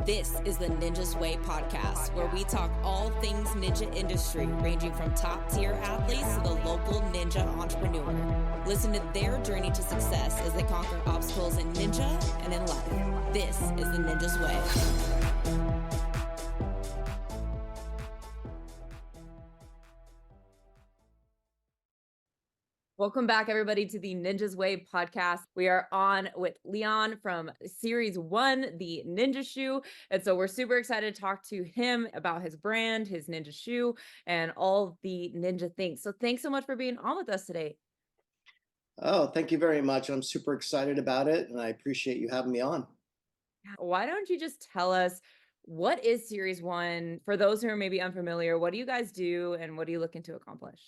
This is the Ninja's Way podcast, where we talk all things ninja industry, ranging from top tier athletes to the local ninja entrepreneur. Listen to their journey to success as they conquer obstacles in ninja and in life. This is the Ninja's Way. Welcome back, everybody, to the Ninja's Way podcast. We are on with Leon from Series 1, the Ninja Shoe. And so we're super excited to talk to him about his brand, his Ninja Shoe, and all the Ninja things. So thanks so much for being on with us today. Oh, thank you very much. I'm super excited about it, and I appreciate you having me on. Why don't you just tell us, what is Series 1? For those who are maybe unfamiliar, what do you guys do and what are you looking to accomplish?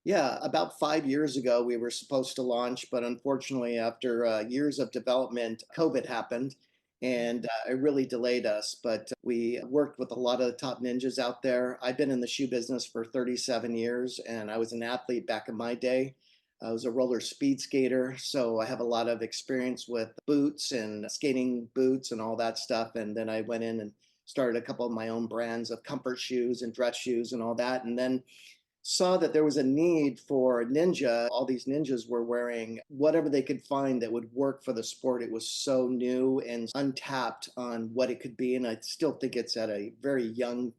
Yeah, about 5 years ago, we were supposed to launch, but unfortunately, after years of development, COVID happened and it really delayed us. But we worked with a lot of the top ninjas out there. I've been in the shoe business for 37 years, and I was an athlete back in my day. I was a roller speed skater, so I have a lot of experience with boots and skating boots and all that stuff. And then I went in and started a couple of my own brands of comfort shoes and dress shoes and all that. And then saw that there was a need for ninja. All these ninjas were wearing whatever they could find that would work for the sport. It was so new and untapped on what it could be. And I still think it's at a very young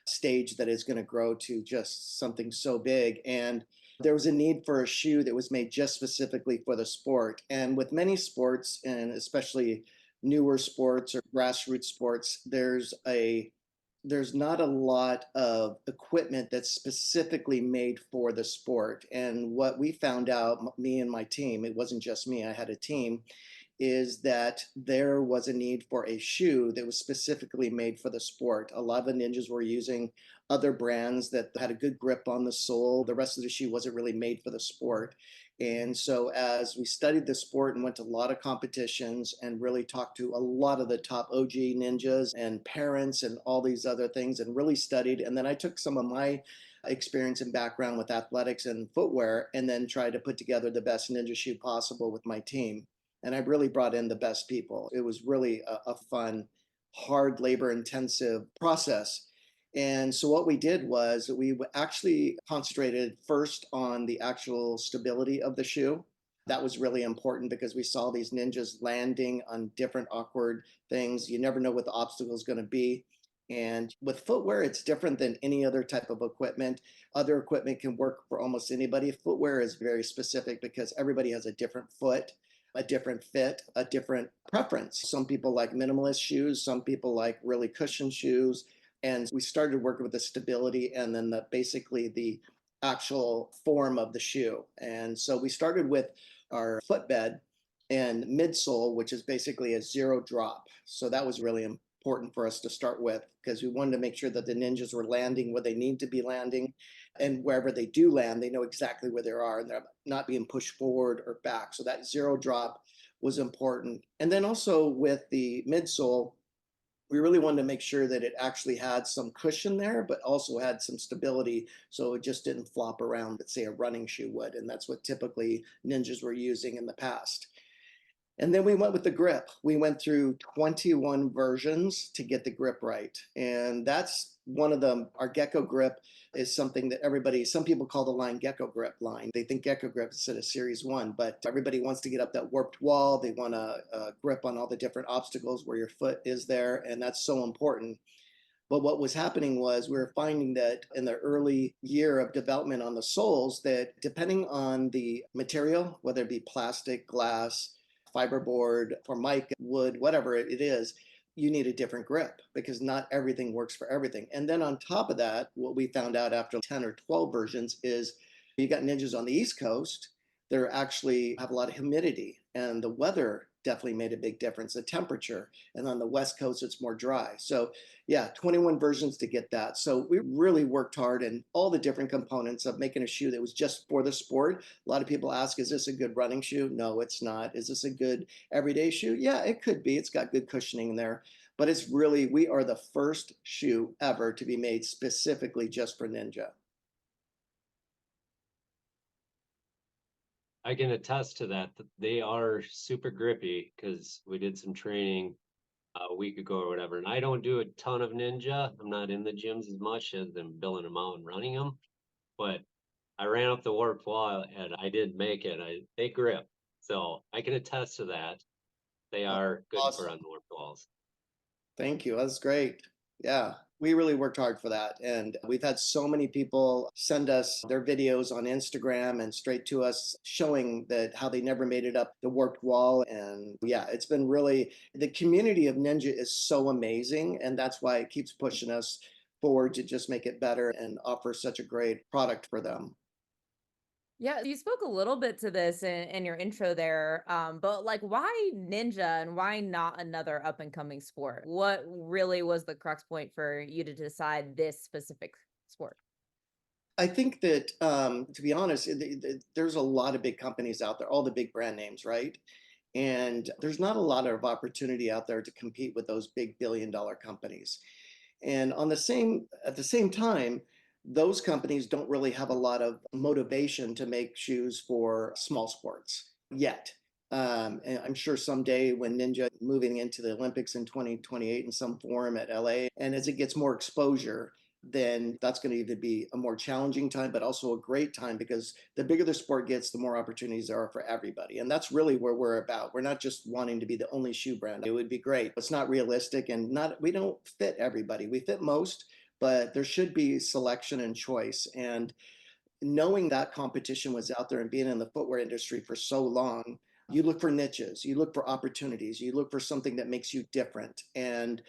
stage that is going to grow to just something so big. And there was a need for a shoe that was made just specifically for the sport. And with many sports, and especially newer sports or grassroots sports, there's not a lot of equipment that's specifically made for the sport. And what we found out, me and my team, it wasn't just me, I had a team, is that there was a need for a shoe that was specifically made for the sport. A lot of the ninjas were using other brands that had a good grip on the sole. The rest of the shoe wasn't really made for the sport. And so, as we studied the sport and went to a lot of competitions and really talked to a lot of the top OG ninjas and parents and all these other things and really studied. And then I took some of my experience and background with athletics and footwear and then tried to put together the best ninja shoe possible with my team. And I really brought in the best people. It was really a fun, hard, labor intensive process. And so what we did was we actually concentrated first on the actual stability of the shoe. That was really important because we saw these ninjas landing on different awkward things. You never know what the obstacle is going to be. And with footwear, it's different than any other type of equipment. Other equipment can work for almost anybody. Footwear is very specific because everybody has a different foot, a different fit, a different preference. Some people like minimalist shoes, some people like really cushioned shoes. And we started working with the stability and then basically the actual form of the shoe. And so we started with our footbed and midsole, which is basically a zero drop. So that was really important for us to start with because we wanted to make sure that the ninjas were landing where they need to be landing. And wherever they do land, they know exactly where they are and they're not being pushed forward or back. So that zero drop was important. And then also with the midsole, we really wanted to make sure that it actually had some cushion there, but also had some stability so it just didn't flop around, let's say a running shoe would. And that's what typically ninjas were using in the past. And then we went with the grip. We went through 21 versions to get the grip right. And that's one of them. Our Gecko grip is something that some people call the line Gecko grip line. They think Gecko grip is a Series 1, but everybody wants to get up that warped wall. They want to grip on all the different obstacles where your foot is there. And that's so important. But what was happening was we were finding that in the early year of development on the soles, that depending on the material, whether it be plastic, glass, fiberboard, formica, wood, whatever it is, you need a different grip because not everything works for everything. And then on top of that, what we found out after 10 or 12 versions is you got ninjas on the East Coast that actually have a lot of humidity and the weather definitely made a big difference, the temperature. And on the West Coast, it's more dry. So yeah, 21 versions to get that. So we really worked hard in all the different components of making a shoe that was just for the sport. A lot of people ask, is this a good running shoe? No, it's not. Is this a good everyday shoe? Yeah, it could be. It's got good cushioning there. But it's really, we are the first shoe ever to be made specifically just for ninja. I can attest to that they are super grippy because we did some training a week ago or whatever. And I don't do a ton of Ninja. I'm not in the gyms as much as I'm building them out and running them. But I ran up the warped wall and I did make it. They grip. So I can attest to that. They Oh, are good for awesome. on the warped walls. Thank you. That's great. Yeah, we really worked hard for that. And we've had so many people send us their videos on Instagram and straight to us showing that how they never made it up the warped wall. And yeah, it's been really, the community of Ninja is so amazing. And that's why it keeps pushing us forward to just make it better and offer such a great product for them. Yeah, you spoke a little bit to this in your intro there, but like, why ninja and why not another up and coming sport? What really was the crux point for you to decide this specific sport? I think that, to be honest, there's a lot of big companies out there, all the big brand names, right? And there's not a lot of opportunity out there to compete with those big billion-dollar companies. And at the same time, those companies don't really have a lot of motivation to make shoes for small sports yet. And I'm sure someday when Ninja moving into the Olympics in 2028 in some form at LA, and as it gets more exposure, then that's going to either be a more challenging time, but also a great time because the bigger the sport gets, the more opportunities there are for everybody. And that's really where we're about. We're not just wanting to be the only shoe brand. It would be great. It's not realistic and not, we don't fit everybody. We fit most, but there should be selection and choice. And knowing that competition was out there and being in the footwear industry for so long, you look for niches, you look for opportunities, you look for something that makes you different. And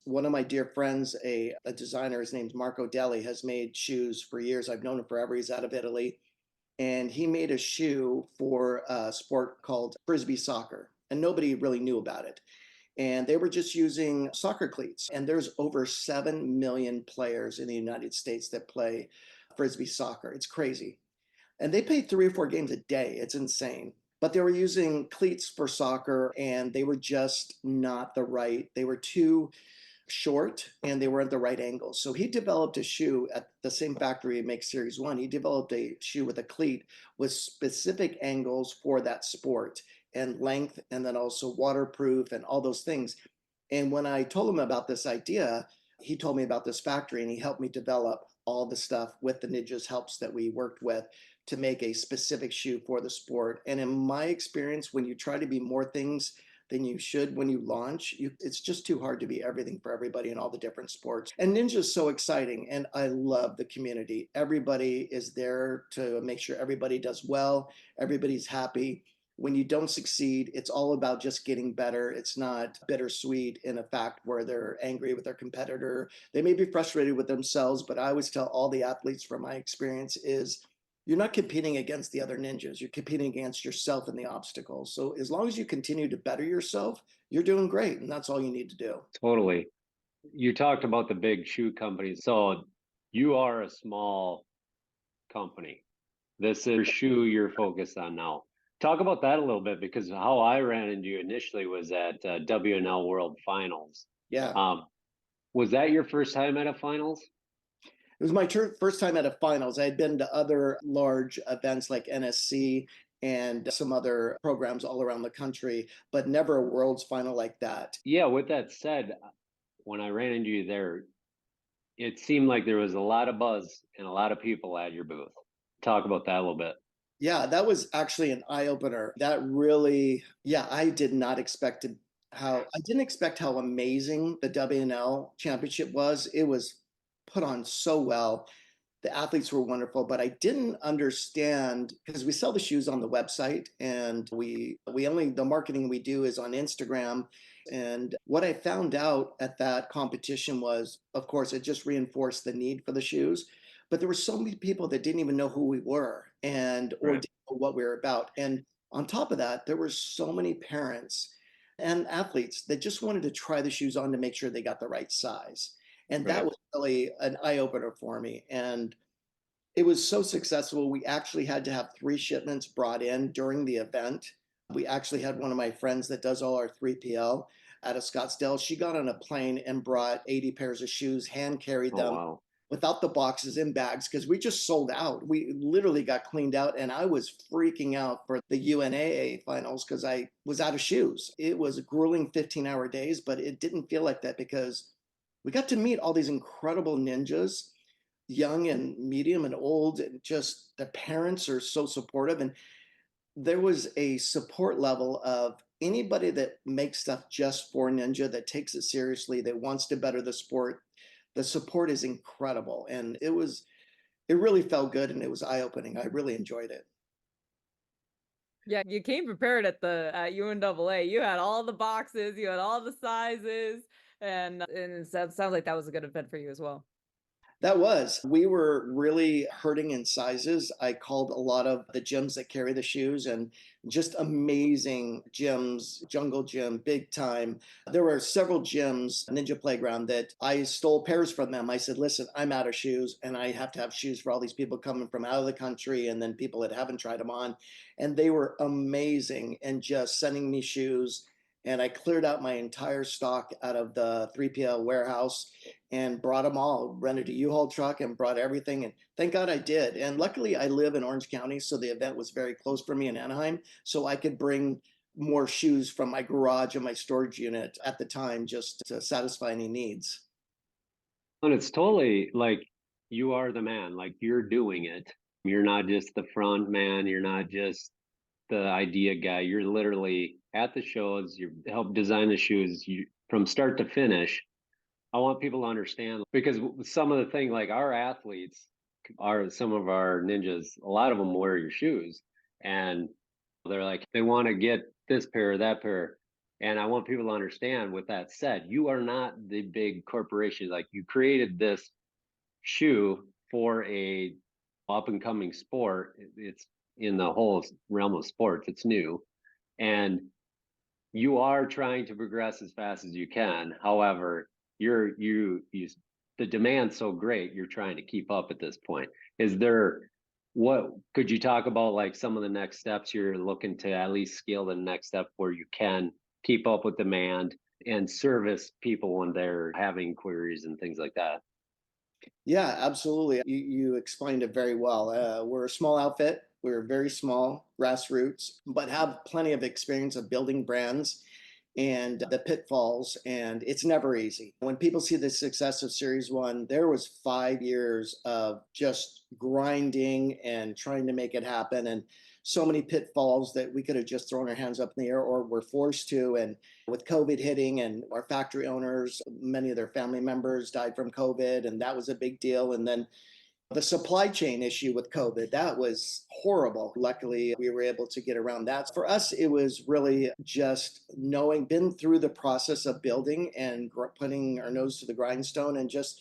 one of my dear friends, a designer, his name's Marco Deli, has made shoes for years. I've known him forever. He's out of Italy. And he made a shoe for a sport called Frisbee soccer. And nobody really knew about it. And they were just using soccer cleats. And there's over 7 million players in the United States that play Frisbee soccer. It's crazy. And they play 3 or 4 games a day. It's insane. But they were using cleats for soccer and they were just not the right, they were too short and they were at the right angle. So he developed a shoe at the same factory that makes Series 1. He developed a shoe with a cleat with specific angles for that sport and length, and then also waterproof and all those things. And when I told him about this idea, he told me about this factory and he helped me develop all the stuff with the Ninja's helps that we worked with to make a specific shoe for the sport. And in my experience, when you try to be more things than you should when you launch, it's just too hard to be everything for everybody in all the different sports. And Ninja is so exciting. And I love the community. Everybody is there to make sure everybody does well, everybody's happy. When you don't succeed, it's all about just getting better. It's not bittersweet in a fact where they're angry with their competitor. They may be frustrated with themselves, but I always tell all the athletes from my experience is you're not competing against the other ninjas. You're competing against yourself and the obstacles. So as long as you continue to better yourself, you're doing great. And that's all you need to do. Totally. You talked about the big shoe companies. So you are a small company. This is shoe you're focused on now. Talk about that a little bit because how I ran into you initially was at WNL World Finals. Yeah. Um, was that your first time at a finals? It was my first time at a finals. I had been to other large events like NSC and some other programs all around the country, but never a world's final like that. Yeah, with that said, when I ran into you there, it seemed like there was a lot of buzz and a lot of people at your booth. Talk about that a little bit. Yeah, that was actually an eye opener. That really, yeah, I did not expect to I didn't expect how amazing the WNL championship was. It was put on so well. The athletes were wonderful, but I didn't understand because we sell the shoes on the website and we only the marketing we do is on Instagram. And what I found out at that competition was, of course, it just reinforced the need for the shoes. But there were so many people that didn't even know who we were and or Right, didn't know what we were about. And on top of that, there were so many parents and athletes that just wanted to try the shoes on to make sure they got the right size. And that right. was really an eye opener for me. And it was so successful. We actually had to have 3 shipments brought in during the event. We actually had one of my friends that does all our 3PL out of Scottsdale. She got on a plane and brought 80 pairs of shoes, hand carried Oh, them wow. without the boxes in bags because we just sold out. We literally got cleaned out, and I was freaking out for the UNAA finals because I was out of shoes. It was grueling 15-hour days, but it didn't feel like that because we got to meet all these incredible ninjas, young and medium and old, and just the parents are so supportive. And there was a support level of anybody that makes stuff just for Ninja, that takes it seriously, that wants to better the sport. The support is incredible. And it really felt good and it was eye opening. I really enjoyed it. Yeah, you came prepared at the at UNAA. You had all the boxes, you had all the sizes, and it sounds like that was a good event for you as well. We were really hurting in sizes. I called a lot of the gyms that carry the shoes, and just amazing gyms, Jungle Gym, big time. There were several gyms, Ninja Playground, that I stole pairs from them. I said, listen, I'm out of shoes and I have to have shoes for all these people coming from out of the country and then people that haven't tried them on. And they were amazing and just sending me shoes. And I cleared out my entire stock out of the 3PL warehouse and brought them all, rented a U-Haul truck and brought everything. And thank God I did. And luckily I live in Orange County, so the event was very close for me in Anaheim. So I could bring more shoes from my garage and my storage unit at the time just to satisfy any needs. And it's totally like you are the man, like you're doing it. You're not just the front man, you're not just the idea guy. You're literally at the shows, you help design the shoes you from start to finish. I want people to understand because some of the thing like our athletes are some of our ninjas, a lot of them wear your shoes and they're like they want to get this pair or that pair. And I want people to understand with that said, you are not the big corporation. Like you created this shoe for a up and coming sport. It's in the whole realm of sports. It's new. And you are trying to progress as fast as you can. However, you the demand's so great, you're trying to keep up at this point. Is there what could you talk about like some of the next steps you're looking to at least scale the next step where you can keep up with demand and service people when they're having queries and things like that? Yeah, absolutely. You explained it very well. We're a small outfit. We're very small, grassroots, but have plenty of experience of building brands and the pitfalls. And it's never easy. When people see the success of Series One, there was 5 years of just grinding and trying to make it happen. And so many pitfalls that we could have just thrown our hands up in the air or were forced to. And with COVID hitting and our factory owners, many of their family members died from COVID, and that was a big deal. And then the supply chain issue with COVID, that was horrible. Luckily, we were able to get around that. For us, it was really just knowing, been through the process of building and putting our nose to the grindstone and just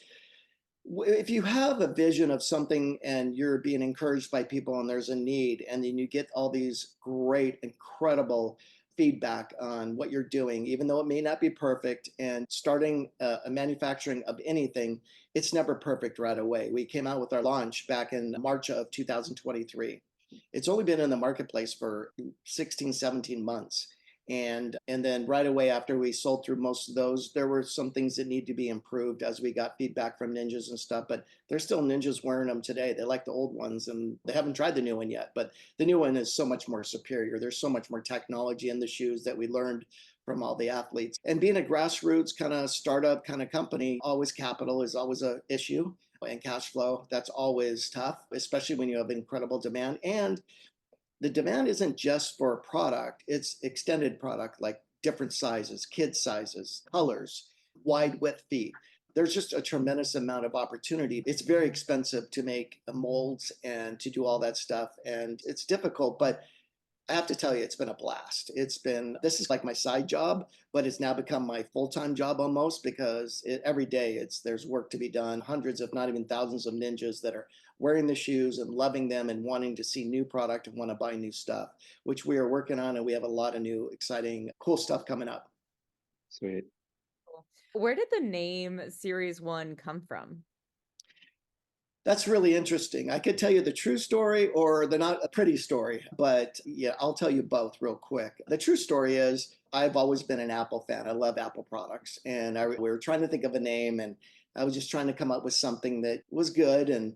if you have a vision of something and you're being encouraged by people and there's a need, and then you get all these great, incredible feedback on what you're doing, even though it may not be perfect, and starting a manufacturing of anything, it's never perfect right away. We came out with our launch back in March of 2023. It's only been in the marketplace for 16, 17 months. And then right away after we sold through most of those, there were some things that need to be improved as we got feedback from ninjas and stuff. But there's still ninjas wearing them today. They like the old ones and they haven't tried the new one yet. But the new one is so much more superior. There's so much more technology in the shoes that we learned from all the athletes. And being a grassroots kind of startup kind of company, always capital is always a issue, and cash flow. That's always tough, especially when you have incredible demand. And the demand isn't just for a product, it's extended product like different sizes, kid sizes, colors, wide width feet. There's just a tremendous amount of opportunity. It's very expensive to make molds and to do all that stuff. And it's difficult, but I have to tell you, it's been a blast. This is like my side job, but it's now become my full-time job almost because every day there's work to be done. Hundreds, if not even thousands of ninjas that are wearing the shoes and loving them and wanting to see new product and want to buy new stuff, which we are working on. And we have a lot of new, exciting, cool stuff coming up. Sweet. Cool. Where did the name Series One come from? That's really interesting. I could tell you the true story or the not a pretty story, but yeah, I'll tell you both real quick. The true story is I've always been an Apple fan. I love Apple products. And we were trying to think of a name, and I was just trying to come up with something that was good. And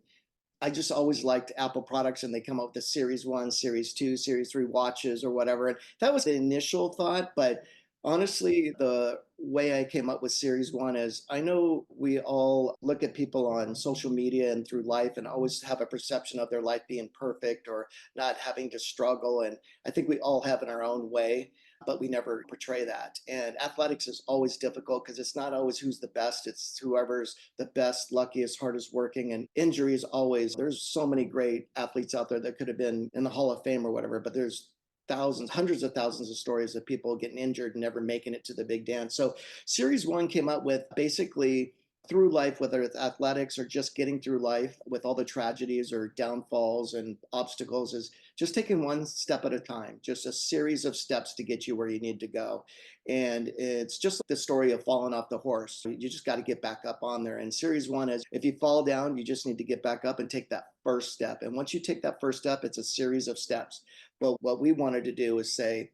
I just always liked Apple products, and they come up with the Series 1, Series 2, Series 3 watches or whatever. And that was the initial thought. But honestly, the way I came up with Series 1 is I know we all look at people on social media and through life and always have a perception of their life being perfect or not having to struggle. And I think we all have in our own way, but we never portray that. And athletics is always difficult because it's not always who's the best, it's whoever's the best, luckiest, hardest working. And injuries always, there's so many great athletes out there that could have been in the Hall of Fame or whatever, but there's thousands, hundreds of thousands of stories of people getting injured and never making it to the big dance. So Series 1 came up with basically through life, whether it's athletics or just getting through life with all the tragedies or downfalls and obstacles, is just taking one step at a time, just a series of steps to get you where you need to go. And it's just the story of falling off the horse. You just got to get back up on there. And Series 1 is if you fall down, you just need to get back up and take that first step. And once you take that first step, it's a series of steps. Well, what we wanted to do is say,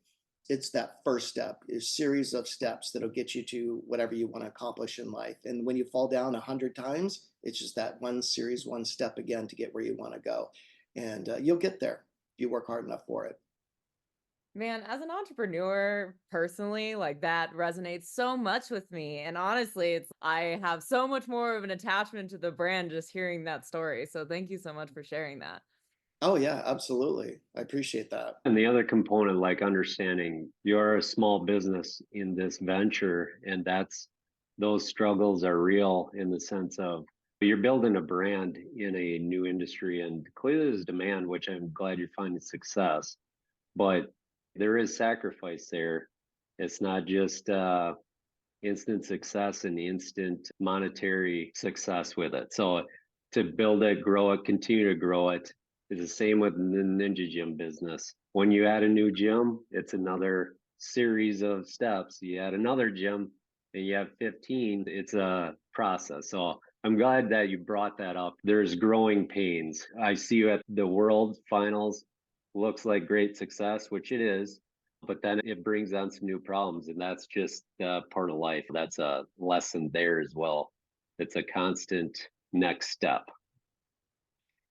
it's that first step, a series of steps that'll get you to whatever you want to accomplish in life. And when you fall down 100 times, it's just that one series, one step again to get where you want to go. And you'll get there if you work hard enough for it. Man, as an entrepreneur personally, like that resonates so much with me. And honestly, it's I have so much more of an attachment to the brand just hearing that story. So thank you so much for sharing that. Oh, yeah, absolutely. I appreciate that. And the other component, like understanding you're a small business in this venture, and that's those struggles are real in the sense of you're building a brand in a new industry, and clearly there's demand, which I'm glad you're finding success. But there is sacrifice there. It's not just instant success and instant monetary success with it. So to build it, grow it, continue to grow it is the same with the Ninja Gym business. When you add a new gym, it's another series of steps. You add another gym and you have 15, it's a process. So I'm glad that you brought that up. There's growing pains. I see you at the World Finals. Looks like great success, which it is, but then it brings on some new problems, and that's just part of life. That's a lesson there as well. It's a constant next step.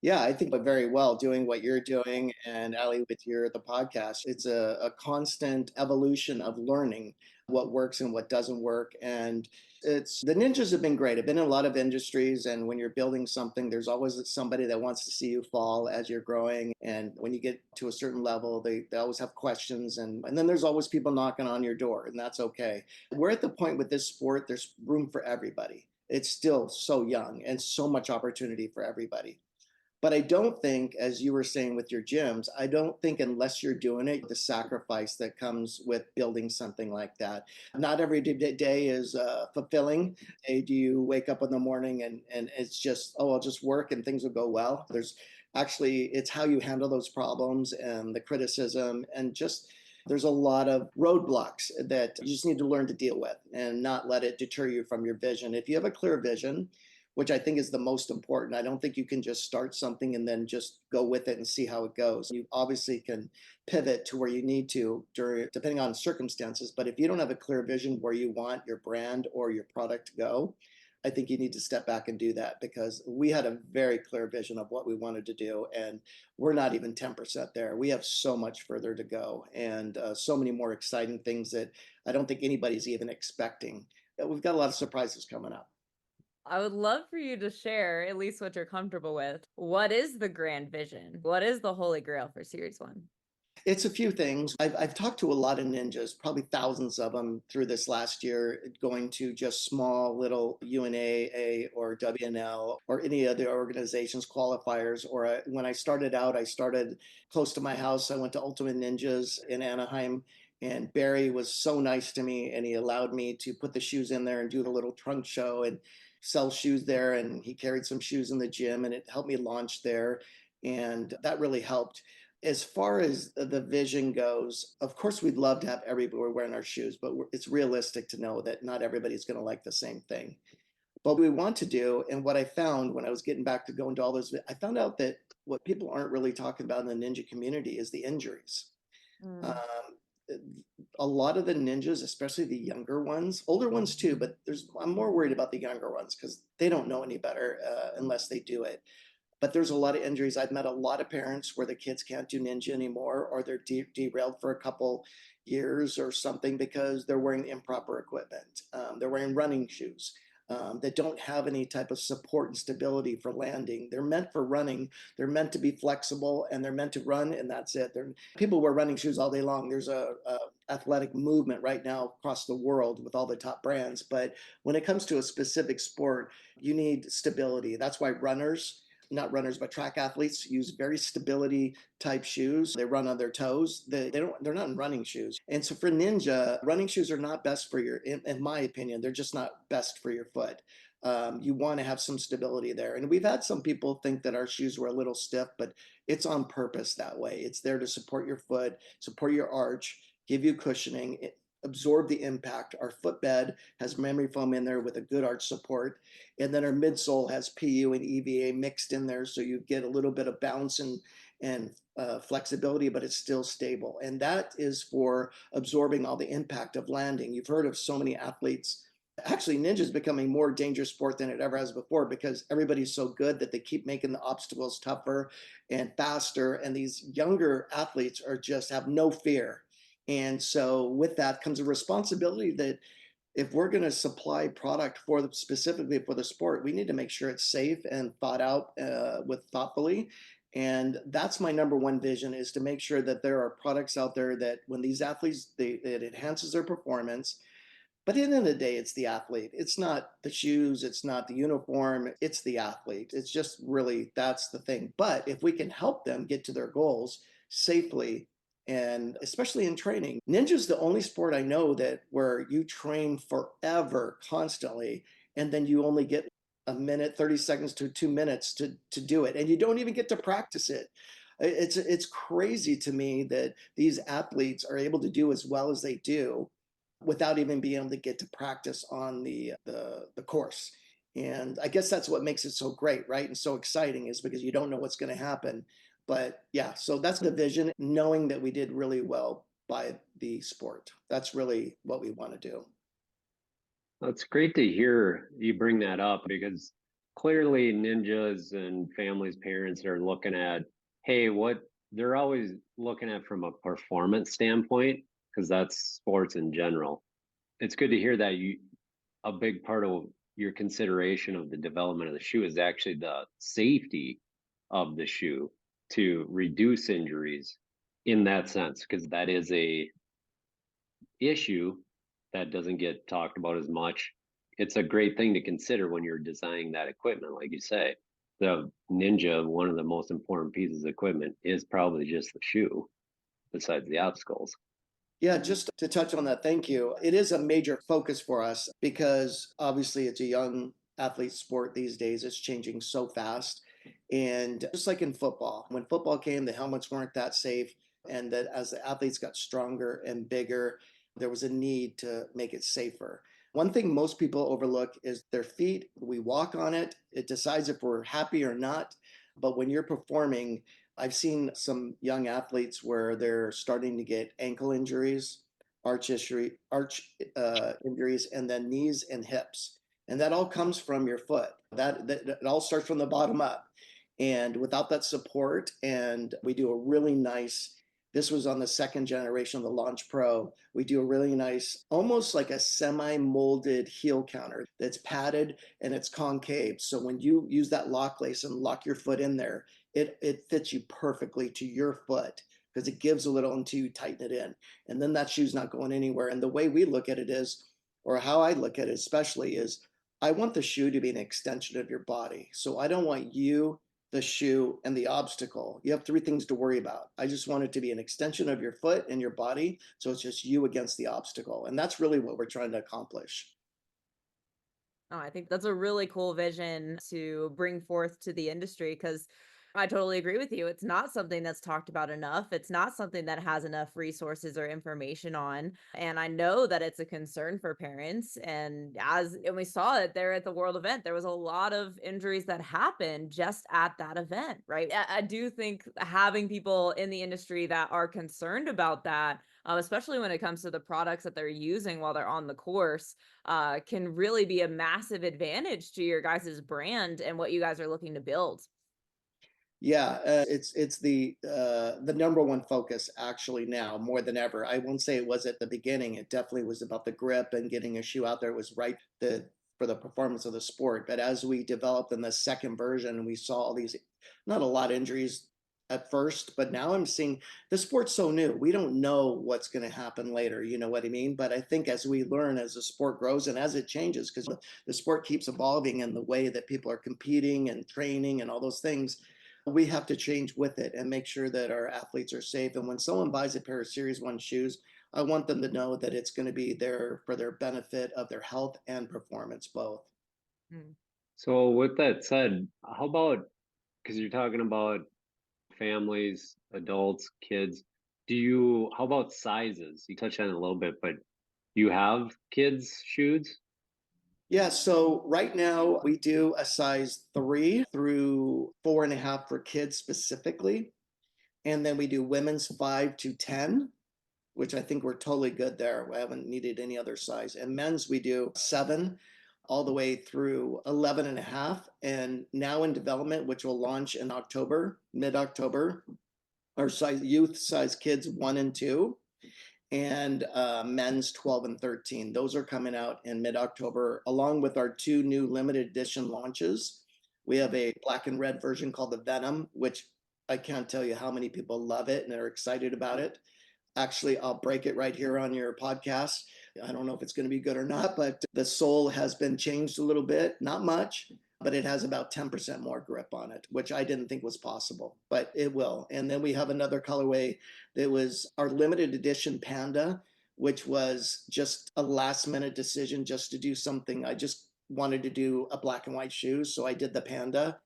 Yeah, I think but very well doing what you're doing, and Ali with the podcast. It's a constant evolution of learning what works and what doesn't work. And it's the ninjas have been great. I've been in a lot of industries, and when you're building something, there's always somebody that wants to see you fall as you're growing. And when you get to a certain level, they always have questions, and then there's always people knocking on your door, and that's okay. We're at the point with this sport, there's room for everybody. It's still so young and so much opportunity for everybody. But I don't think, as you were saying with your gyms, I don't think unless you're doing it, the sacrifice that comes with building something like that. Not every day is fulfilling. Do you wake up in the morning and it's just, oh, I'll just work and things will go well? There's actually, it's how you handle those problems and the criticism and just, there's a lot of roadblocks that you just need to learn to deal with and not let it deter you from your vision. If you have a clear vision, which I think is the most important. I don't think you can just start something and then just go with it and see how it goes. You obviously can pivot to where you need to depending on circumstances. But if you don't have a clear vision where you want your brand or your product to go, I think you need to step back and do that, because we had a very clear vision of what we wanted to do. And we're not even 10% there. We have so much further to go, and so many more exciting things that I don't think anybody's even expecting. We've got a lot of surprises coming up. I would love for you to share at least what you're comfortable with. What is the grand vision? What is the holy grail for Series 1? It's a few things. I've talked to a lot of ninjas, probably thousands of them through this last year, going to just small little UNAA or WNL or any other organizations, qualifiers. Or when I started out, I started close to my house. I went to Ultimate Ninjas in Anaheim, and Barry was so nice to me, and he allowed me to put the shoes in there and do the little trunk show and sell shoes there. And he carried some shoes in the gym, and it helped me launch there. And that really helped. As far as the vision goes, of course, we'd love to have everybody wearing our shoes, but it's realistic to know that not everybody's going to like the same thing. But what we want to do, and what I found when I was getting back to going to all those, I found out that what people aren't really talking about in the ninja community is the injuries. Mm. Um, A lot of the ninjas, especially the younger ones, older ones too, but I'm more worried about the younger ones because they don't know any better unless they do it. But there's a lot of injuries. I've met a lot of parents where the kids can't do ninja anymore, or they're derailed for a couple years or something because they're wearing improper equipment. They're wearing running shoes that don't have any type of support and stability for landing. They're meant for running. They're meant to be flexible, and they're meant to run, and that's it. People wear running shoes all day long. There's a athletic movement right now across the world with all the top brands. But when it comes to a specific sport, you need stability. That's why runners, not runners, but track athletes use very stability type shoes. They run on their toes. They're not in running shoes. And so for ninja, running shoes are not best for in my opinion, they're just not best for your foot. You want to have some stability there. And we've had some people think that our shoes were a little stiff, but it's on purpose that way. It's there to support your foot, support your arch, give you cushioning, absorb the impact. Our footbed has memory foam in there with a good arch support. And then our midsole has PU and EVA mixed in there. So you get a little bit of bounce and flexibility, but it's still stable. And that is for absorbing all the impact of landing. You've heard of so many athletes. Actually, ninja is becoming more dangerous sport than it ever has before because everybody's so good that they keep making the obstacles tougher and faster. And these younger athletes are just have no fear. And so with that comes a responsibility that if we're going to supply product specifically for the sport, we need to make sure it's safe and thought out with thoughtfully. And that's my number one vision, is to make sure that there are products out there that when these athletes, it enhances their performance. But at the end of the day, it's the athlete. It's not the shoes. It's not the uniform. It's the athlete. It's just really, that's the thing. But if we can help them get to their goals safely, and especially in training, ninja's the only sport I know that where you train forever, constantly, and then you only get a minute, 30 seconds to 2 minutes to do it. And you don't even get to practice it. It's crazy to me that these athletes are able to do as well as they do without even being able to get to practice on the course. And I guess that's what makes it so great, right? And so exciting, is because you don't know what's going to happen. But yeah, so that's the vision, knowing that we did really well by the sport. That's really what we want to do. It's great to hear you bring that up because clearly ninjas and families, parents are looking at, hey, what they're always looking at from a performance standpoint, because that's sports in general. It's good to hear that a big part of your consideration of the development of the shoe is actually the safety of the shoe to reduce injuries in that sense, because that is a issue that doesn't get talked about as much. It's a great thing to consider when you're designing that equipment. Like you say, the ninja, one of the most important pieces of equipment is probably just the shoe, besides the obstacles. Yeah, just to touch on that, thank you. It is a major focus for us because obviously it's a young athlete sport these days. It's changing so fast. And just like in football, when football came, the helmets weren't that safe. And that as the athletes got stronger and bigger, there was a need to make it safer. One thing most people overlook is their feet. We walk on it, it decides if we're happy or not. But when you're performing, I've seen some young athletes where they're starting to get ankle injuries, arch injuries, and then knees and hips. And that all comes from your foot. That it all starts from the bottom up. And without that support, and we do a really nice, this was on the second generation of the Launch Pro. We do a really nice, almost like a semi-molded heel counter that's padded and it's concave. So when you use that lock lace and lock your foot in there, it fits you perfectly to your foot because it gives a little until you tighten it in. And then that shoe's not going anywhere. And the way we look at it is, or how I look at it especially, is I want the shoe to be an extension of your body. So I don't want you, the shoe, and the obstacle. You have three things to worry about. I just want it to be an extension of your foot and your body. So it's just you against the obstacle. And that's really what we're trying to accomplish. Oh, I think that's a really cool vision to bring forth to the industry because I totally agree with you. It's not something that's talked about enough. It's not something that has enough resources or information on. And I know that it's a concern for parents. And we saw it there at the World event, there was a lot of injuries that happened just at that event, right? I do think having people in the industry that are concerned about that, especially when it comes to the products that they're using while they're on the course, can really be a massive advantage to your guys' brand and what you guys are looking to build. Yeah, it's the number one focus actually now more than ever. I won't say it was at the beginning. It definitely was about the grip and getting a shoe out there. It was right for the performance of the sport. But as we developed in the second version, we saw all these not a lot of injuries at first, but now I'm seeing the sport's so new. We don't know what's going to happen later. You know what I mean? But I think as we learn, as the sport grows and as it changes, because the sport keeps evolving in the way that people are competing and training and all those things, we have to change with it and make sure that our athletes are safe. And when someone buys a pair of Series 1 shoes, I want them to know that it's going to be there for their benefit of their health and performance both. Mm. So with that said, how about, because you're talking about families, adults, kids, how about sizes? You touched on it a little bit, but you have kids' shoes? Yeah, so right now we do a size 3 through 4.5 for kids specifically. And then we do women's 5 to 10, which I think we're totally good there. We haven't needed any other size. And men's, we do 7 all the way through 11.5. And now in development, which will launch in October, mid-October, our size youth size kids 1 and 2, and men's 12 and 13. Those are coming out in mid-October, along with our 2 new limited edition launches. We have a black and red version called the Venom, which I can't tell you how many people love it and are excited about it. Actually, I'll break it right here on your podcast. I don't know if it's going to be good or not, but the sole has been changed a little bit, not much, but it has about 10% more grip on it, which I didn't think was possible, but it will. And then we have another colorway that was our limited edition Panda, which was just a last minute decision just to do something. I just wanted to do a black and white shoe, so I did the Panda,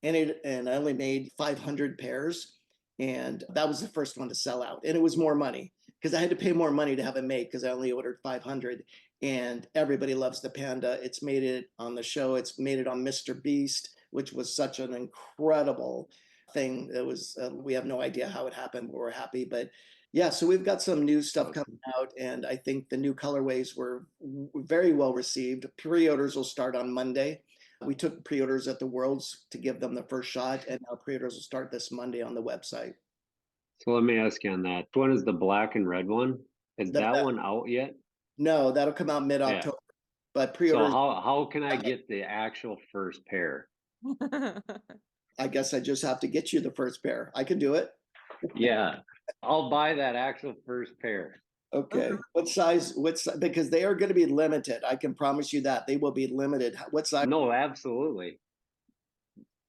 and I only made 500 pairs, and that was the first one to sell out, and it was more money because I had to pay more money to have it made because I only ordered 500, and everybody loves the Panda. It's made it on the show. It's made it on Mr. Beast, which was such an incredible thing. It was we have no idea how it happened, but we're happy. But yeah, so we've got some new stuff coming out, and I think the new colorways were very well received. Pre-orders will start on Monday. We took pre-orders at the Worlds to give them the first shot, and now pre-orders will start this Monday on the website. So let me ask you on that. Which one is the black and red one? Is The, that one out yet? no, that'll come out Yeah. mid-October, but So pre-orders, how can I get the actual first pair? I guess I just have to get you the first pair. I can do it. Yeah, I'll buy that actual first pair. Okay. What size? Because they are going to be limited. I can promise you that they will be limited. What size? No, absolutely.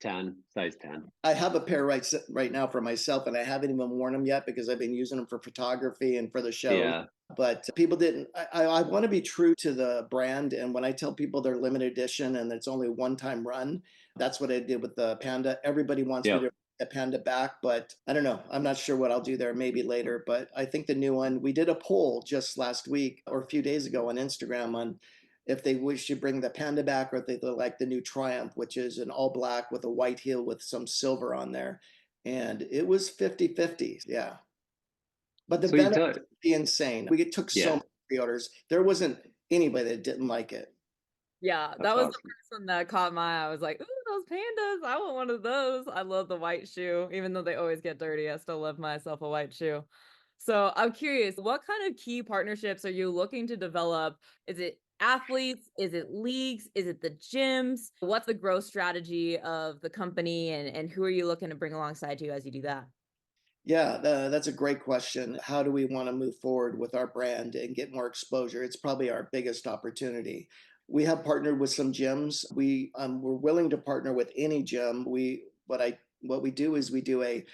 10, size 10. I have a pair right now for myself, and I haven't even worn them yet because I've been using them for photography and for the shows. Yeah. But people didn't. I want to be true to the brand, and when I tell people they're limited edition and it's only one-time run, that's what I did with the Panda. Everybody wants me to bring the Panda back, but I don't know. I'm not sure what I'll do there. Maybe later. But I think the new one. We did a poll just last week or a few days ago on Instagram on if they wish to bring the Panda back or if they like the new Triumph, which is an all black with a white heel with some silver on there. And it was 50-50. Yeah. But the So you Venom took, would be insane. We took so yeah, many pre-orders. There wasn't anybody that didn't like it. Yeah, that that's was the awesome. first one that caught my eye. I was like, "Ooh, those pandas! I want one of those." I love the white shoe, even though they always get dirty. I still love myself a white shoe. So I'm curious, what kind of key partnerships are you looking to develop? Is it athletes? Is it leagues? Is it the gyms? What's the growth strategy of the company, and who are you looking to bring alongside you as you do that? Yeah, that's a great question. How do we want to move forward with our brand and get more exposure? It's probably our biggest opportunity. We have partnered with some gyms. We're willing to partner with any gym. What we do is we do a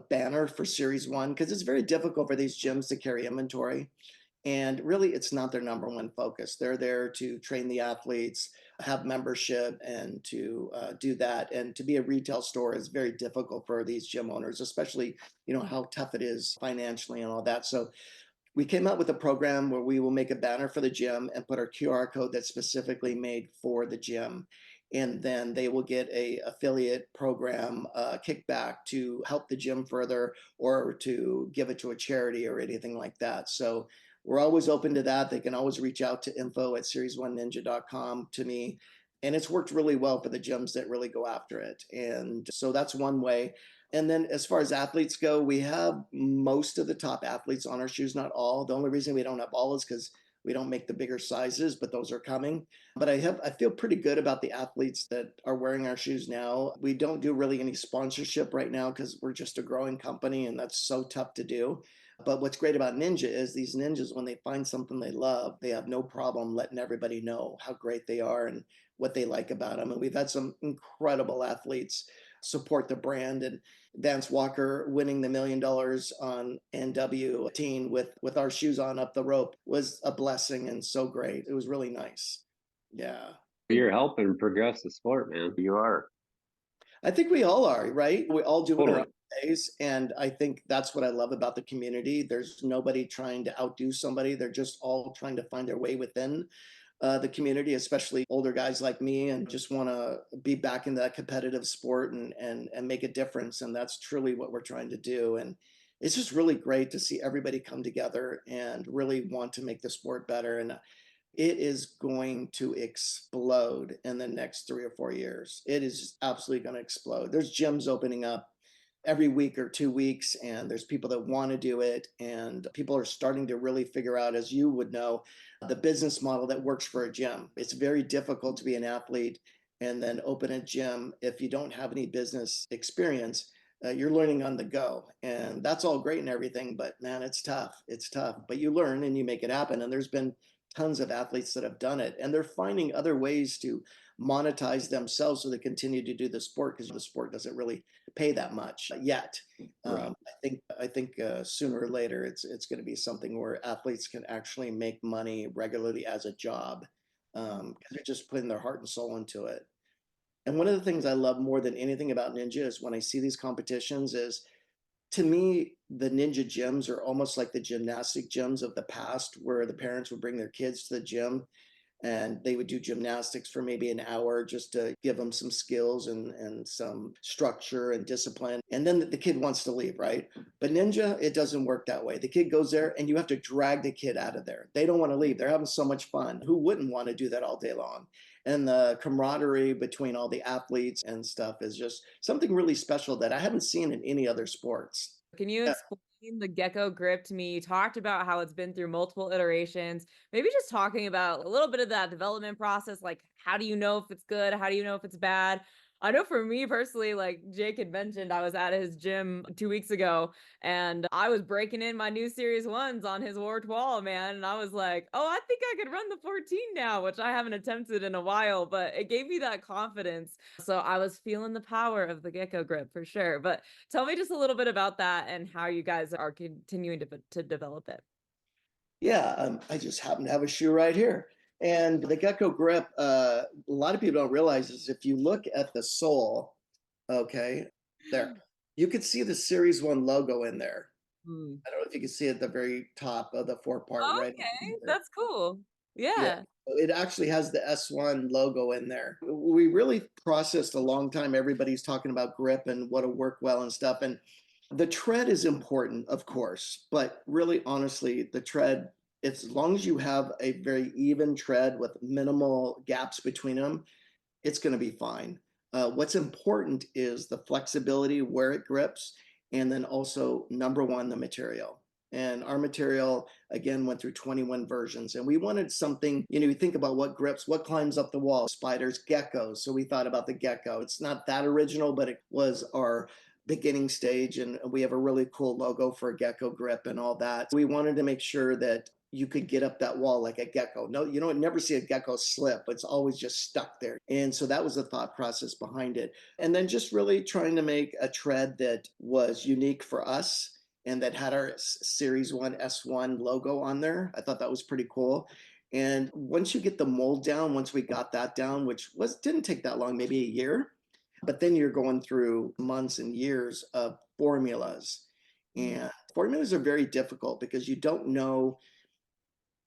banner for Series One because it's very difficult for these gyms to carry inventory. And really, it's not their number one focus. They're there to train the athletes. have membership and to do that. And to be a retail store is very difficult for these gym owners, especially, how tough it is financially and all that. So we came up with a program where we will make a banner for the gym and put our QR code that's specifically made for the gym. And then they will get a affiliate program kickback to help the gym further or to give it to a charity or anything like that. So we're always open to that. They can always reach out to info@series1ninja.com to me. And it's worked really well for the gyms that really go after it. And so that's one way. And then as far as athletes go, we have most of the top athletes on our shoes, not all. The only reason we don't have all is because we don't make the bigger sizes, but those are coming. But I feel pretty good about the athletes that are wearing our shoes now. We don't do really any sponsorship right now because we're just a growing company and that's so tough to do. But what's great about Ninja is these ninjas, when they find something they love, they have no problem letting everybody know how great they are and what they like about them. And we've had some incredible athletes support the brand. And Vance Walker winning the $1 million on NW18 with our shoes on up the rope was a blessing and so great. It was really nice. Yeah. You're helping progress the sport, man. You are. I think we all are, right? We all do it in our Totally. own ways. And I think that's what I love about the community. There's nobody trying to outdo somebody. They're just all trying to find their way within the community, especially older guys like me, and just want to be back in that competitive sport and make a difference. And that's truly what we're trying to do. And it's just really great to see everybody come together and really want to make the sport better. And it is going to explode in the next 3 or 4 years. It is just absolutely going to explode. There's gyms opening up every week or 2 weeks, and there's people that want to do it. And people are starting to really figure out, as you would know, the business model that works for a gym. It's very difficult to be an athlete and then open a gym if you don't have any business experience. You're learning on the go, and that's all great and everything, but man, it's tough. It's tough, but you learn and you make it happen. And there's been tons of athletes that have done it, and they're finding other ways to monetize themselves so they continue to do the sport because the sport doesn't really pay that much yet. Right. I think sooner or later it's going to be something where athletes can actually make money regularly as a job because they're just putting their heart and soul into it. And one of the things I love more than anything about Ninja is when I see these competitions is, to me, the Ninja gyms are almost like the gymnastic gyms of the past, where the parents would bring their kids to the gym and they would do gymnastics for maybe an hour just to give them some skills and some structure and discipline. And then the kid wants to leave, right? But Ninja, it doesn't work that way. The kid goes there and you have to drag the kid out of there. They don't want to leave. They're having so much fun. Who wouldn't want to do that all day long? And the camaraderie between all the athletes and stuff is just something really special that I haven't seen in any other sports. Can you Yeah. explain the Gecko grip to me? You talked about how it's been through multiple iterations. Maybe just talking about a little bit of that development process. Like, how do you know if it's good? How do you know if it's bad? I know for me personally, like Jake had mentioned, I was at his gym 2 weeks ago and I was breaking in my new Series 1s on his warped wall, man. And I was like, oh, I think I could run the 14 now, which I haven't attempted in a while, but it gave me that confidence. So I was feeling the power of the Gecko grip for sure. But tell me just a little bit about that and how you guys are continuing to develop it. Yeah, I just happen to have a shoe right here. And the Gecko grip, a lot of people don't realize is if you look at the sole, okay, there, you could see the Series 1 logo in there. Mm. I don't know if you can see it at the very top of the four-part right Okay, there. that's cool. Yeah, Yeah. it actually has the S1 logo in there. We really processed a long time. Everybody's talking about grip and what'll work well and stuff. And the tread is important, of course, but really honestly, the tread, as long as you have a very even tread with minimal gaps between them, it's going to be fine. What's important is the flexibility where it grips, and then also number one, the material. And our material again went through 21 versions, and we wanted something. You think about what grips, what climbs up the wall, spiders, geckos. So we thought about the gecko. It's not that original, but it was our beginning stage, and we have a really cool logo for a gecko grip and all that. We wanted to make sure that you could get up that wall like a gecko. No, you don't never see a gecko slip. It's always just stuck there. And so that was the thought process behind it. And then just really trying to make a tread that was unique for us and that had our Series 1 S1 logo on there. I thought that was pretty cool. And once you get the mold down, once we got that down, which was didn't take that long, maybe a year, but then you're going through months and years of formulas. And formulas are very difficult because you don't know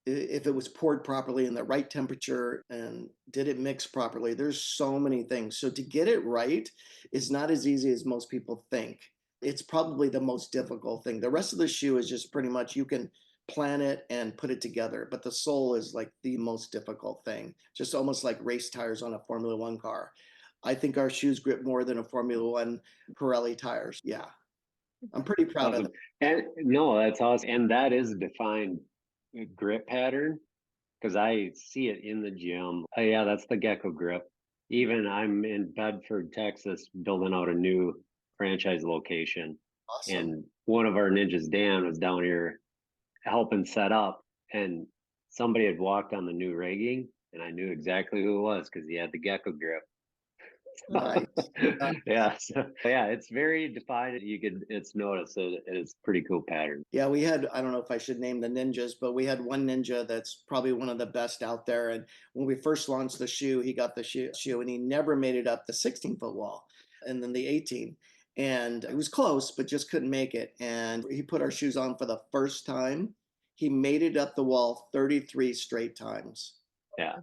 if it was poured properly in the right temperature and did it mix properly. There's so many things. So to get it right is not as easy as most people think. It's probably the most difficult thing. The rest of the shoe is just pretty much you can plan it and put it together, but the sole is like the most difficult thing, just almost like race tires on a Formula One car. I think our shoes grip more than a Formula One Pirelli tires. Yeah, I'm pretty proud of Awesome. them. And no, that's awesome. And that is a defined grip pattern because I see it in the gym. Oh, yeah, that's the Gecko grip. Even I'm in Bedford, Texas, building out a new franchise location. Awesome. And one of our ninjas, Dan, was down here helping set up. And somebody had walked on the new rigging, and I knew exactly who it was because he had the Gecko grip. Nice. Yeah, so, yeah, it's very defined. It's noticed. It's pretty cool pattern. Yeah, we had, I don't know if I should name the ninjas, but we had one ninja that's probably one of the best out there. And when we first launched the shoe, he got the shoe and he never made it up the 16-foot wall and then the 18. And it was close, but just couldn't make it. And he put our shoes on for the first time. He made it up the wall 33 straight times. Yeah.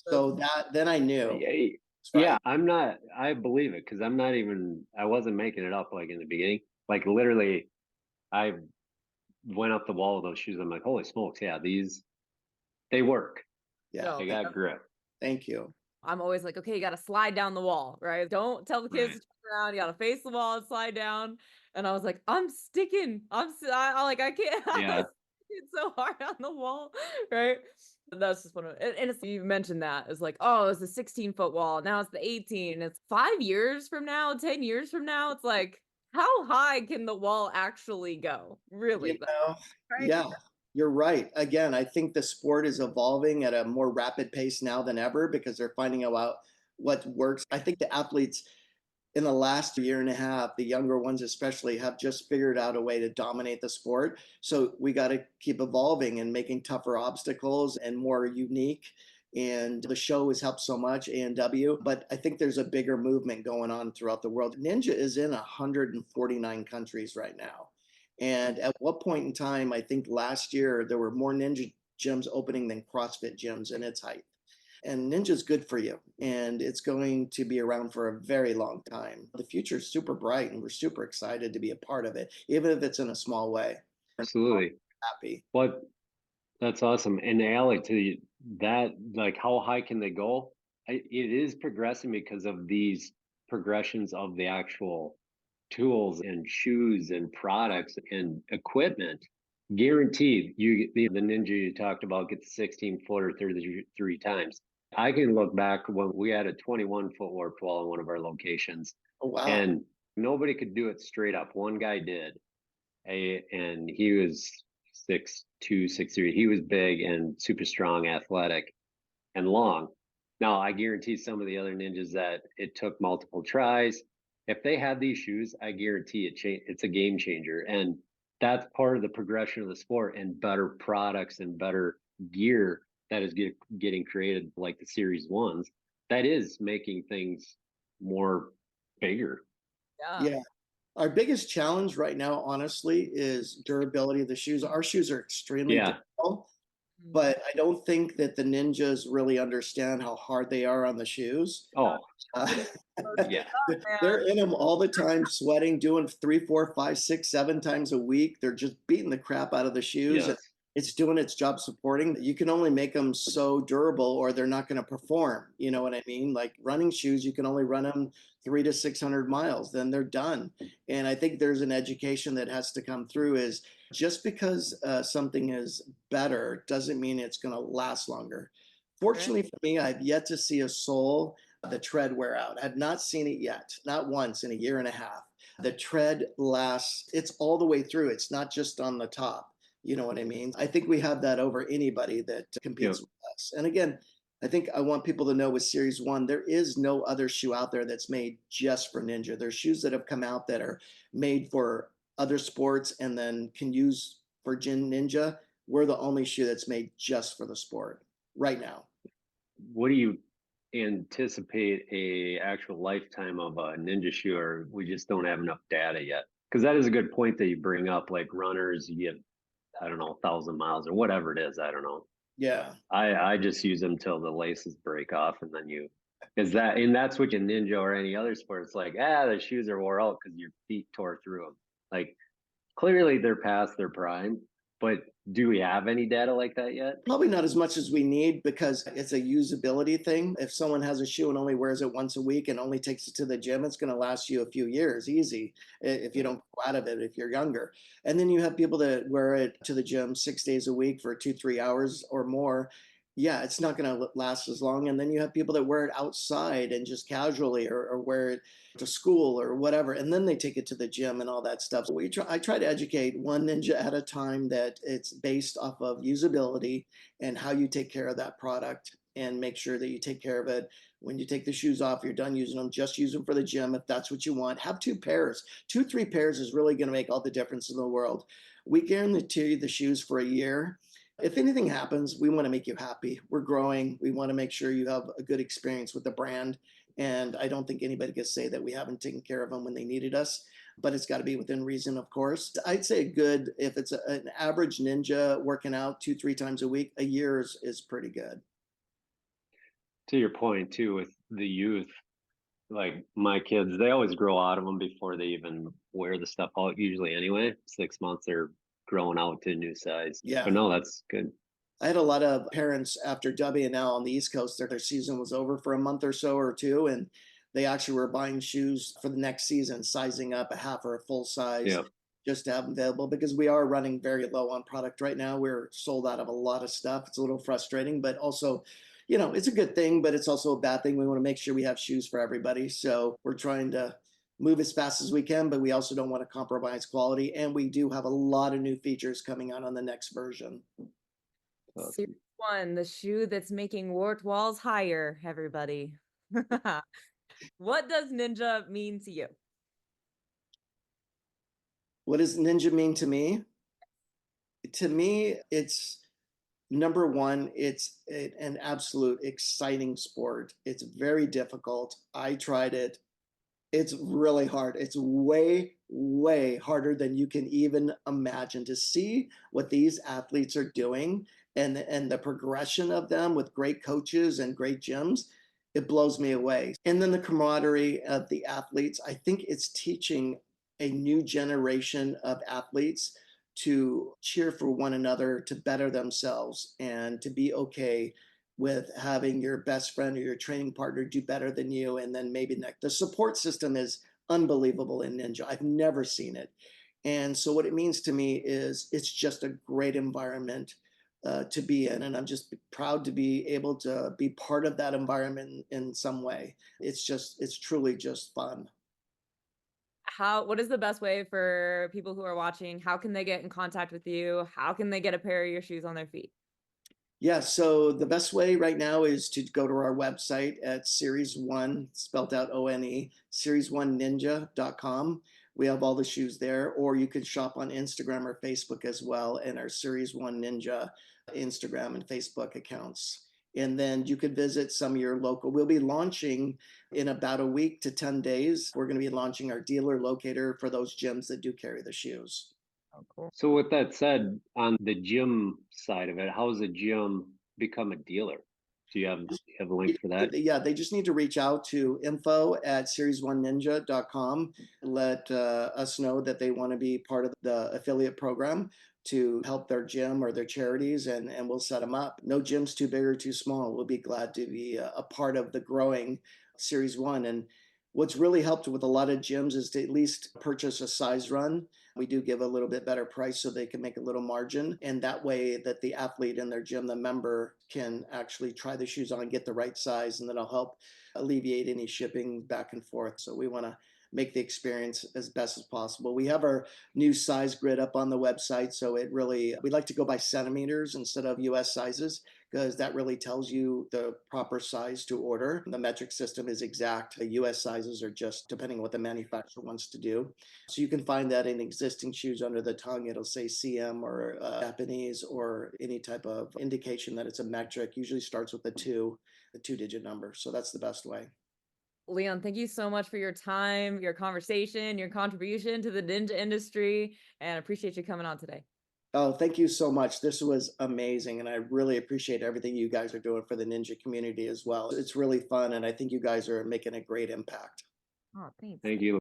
So that then I knew Yeah, it's yeah, right. I believe it because I wasn't making it up like in the beginning. Like literally, I went up the wall with those shoes. I'm like, holy smokes, yeah, they work. Yeah. No, They they got grip. Thank you. I'm always like, okay, you got to slide down the wall, right? Don't tell the kids Right. to turn around. You got to face the wall and slide down. And I was like, I'm sticking. Like, I can't. I Yeah. was sticking so hard on the wall, right? That's just one of and it's you mentioned that it's like, oh, it's a 16-foot wall. Now it's the 18. It's 5 years from now, 10 years from now. It's like, how high can the wall actually go? You Really, though, know, right? yeah, you're right. Again, I think the sport is evolving at a more rapid pace now than ever because they're finding out what works. I think the athletes in the last year and a half, the younger ones especially, have just figured out a way to dominate the sport. So we got to keep evolving and making tougher obstacles and more unique. And the show has helped so much, A&W, but I think there's a bigger movement going on throughout the world. Ninja is in 149 countries right now. And at what point in time, I think last year, there were more Ninja gyms opening than CrossFit gyms in its height. And Ninja's good for you, and it's going to be around for a very long time. The future is super bright, and we're super excited to be a part of it, even if it's in a small way. Absolutely. Happy. What That's awesome. And Alec, that, like, how high can they go? It is progressing because of these progressions of the actual tools and shoes and products and equipment. Guaranteed, the Ninja you talked about gets 16 footer 33 times. I can look back when we had a 21-foot warp wall in one of our locations, Oh, wow. and nobody could do it straight up. One guy did, and he was 6'2", 6'3". He was big and super strong, athletic, and long. Now, I guarantee some of the other ninjas that it took multiple tries. If they had these shoes, I guarantee it's a game changer. And that's part of the progression of the sport and better products and better gear that is getting created, like the Series Ones, that is making things more bigger. Yeah. Yeah. Our biggest challenge right now, honestly, is durability of the shoes. Our shoes are extremely Yeah. durable, but I don't think that the ninjas really understand how hard they are on the shoes. Oh, Uh, yeah. they're in them all the time, sweating, doing 3, 4, 5, 6, 7 times a week. They're just beating the crap out of the shoes. And Yes. it's doing its job supporting. You can only make them so durable or they're not going to perform. You know what I mean? Like running shoes, you can only run them 300 to 600 miles, then they're done. And I think there's an education that has to come through is just because something is better doesn't mean it's going to last longer. Right. Fortunately for me, I've yet to see a sole the tread wear out. I've not seen it yet, not once in a year and a half. The tread lasts, it's all the way through. It's not just on the top. You know what I mean? I think we have that over anybody that Yeah. competes with us. And again, I think I want people to know with Series One, there is no other shoe out there that's made just for Ninja. There's shoes that have come out that are made for other sports and then can use for Ninja. We're the only shoe that's made just for the sport. right now. What do you anticipate a actual lifetime of a ninja shoe, or we just don't have enough data yet? Because that is a good point that you bring up. Like runners, you get, I don't know, 1,000 miles or whatever it is. I don't know. Yeah. I just use them till the laces break off, and then you is that and that's what you ninja or any other sport. It's like the shoes are wore out because your feet tore through them. Like clearly they're past their prime, but do we have any data like that yet? Probably not as much as we need because it's a usability thing. If someone has a shoe and only wears it once a week and only takes it to the gym, it's going to last you a few years easy if you don't go out of it if you're younger. And then you have people that wear it to the gym 6 days a week for 2, 3 hours or more. Yeah, it's not going to last as long. And then you have people that wear it outside and just casually or wear it to school or whatever, and then they take it to the gym and all that stuff. So I try to educate one ninja at a time that it's based off of usability and how you take care of that product and make sure that you take care of it. When you take the shoes off, you're done using them, just use them for the gym if that's what you want. Have 2 pairs. 2, 3 pairs is really going to make all the difference in the world. We guarantee the shoes for a year. If anything happens, we want to make you happy. We're growing. We want to make sure you have a good experience with the brand. And I don't think anybody can say that we haven't taken care of them when they needed us, but it's got to be within reason, of course. I'd say good, if it's an average ninja working out 2, 3 times a week, a year is pretty good. To your point too, with the youth, like my kids, they always grow out of them before they even wear the stuff out. Usually, anyway, 6 months they're growing out to a new size. But Yeah. no, that's good. I had a lot of parents after WNL on the East Coast, their season was over for a month or so or two, and they actually were buying shoes for the next season, sizing up a half or a full size Yeah. just to have them available because we are running very low on product right now. We're sold out of a lot of stuff. It's a little frustrating, but also, it's a good thing, but it's also a bad thing. We want to make sure we have shoes for everybody. So we're trying to move as fast as we can, but we also don't want to compromise quality. And we do have a lot of new features coming out on the next version. Series one, the shoe that's making wart walls higher, everybody. What does ninja mean to you? What does ninja mean to me? To me, it's number one, it's an absolute exciting sport. It's very difficult. I tried it. It's really hard. It's way, way harder than you can even imagine to see what these athletes are doing and the progression of them with great coaches and great gyms. It blows me away. And then the camaraderie of the athletes. I think it's teaching a new generation of athletes to cheer for one another, to better themselves, and to be okay with having your best friend or your training partner do better than you. And then maybe next, the support system is unbelievable in Ninja. I've never seen it. And so, what it means to me is it's just a great environment to be in. And I'm just proud to be able to be part of that environment in some way. It's truly just fun. What is the best way for people who are watching? How can they get in contact with you? How can they get a pair of your shoes on their feet? Yeah, so the best way right now is to go to our website at Series One, spelled out ONE, series1ninja.com. We have all the shoes there, or you can shop on Instagram or Facebook as well, and our Series One Ninja Instagram and Facebook accounts. And then you could visit some of your local. We'll be launching in about a week to 10 days. We're going to be launching our dealer locator for those gyms that do carry the shoes. Oh, cool. So with that said, on the gym side of it, how does a gym become a dealer? Do you have a link for that? Yeah, they just need to reach out to info@series1ninja.com. Let us know that they want to be part of the affiliate program to help their gym or their charities, and we'll set them up. No gym's too big or too small. We'll be glad to be a part of the growing Series One. And what's really helped with a lot of gyms is to at least purchase a size run. We do give a little bit better price so they can make a little margin. And that way that the athlete in their gym, the member, can actually try the shoes on and get the right size, and that'll help alleviate any shipping back and forth. So we want to make the experience as best as possible. We have our new size grid up on the website. So we like to go by centimeters instead of US sizes because that really tells you the proper size to order. The metric system is exact. The US sizes are just depending on what the manufacturer wants to do. So you can find that in existing shoes under the tongue. It'll say CM or Japanese or any type of indication that it's a metric. Usually starts with a two-digit number. So that's the best way. Leon, thank you so much for your time, your conversation, your contribution to the ninja industry, and appreciate you coming on today. Oh, thank you so much. This was amazing. And I really appreciate everything you guys are doing for the ninja community as well. It's really fun. And I think you guys are making a great impact. Oh, thanks. Thank you.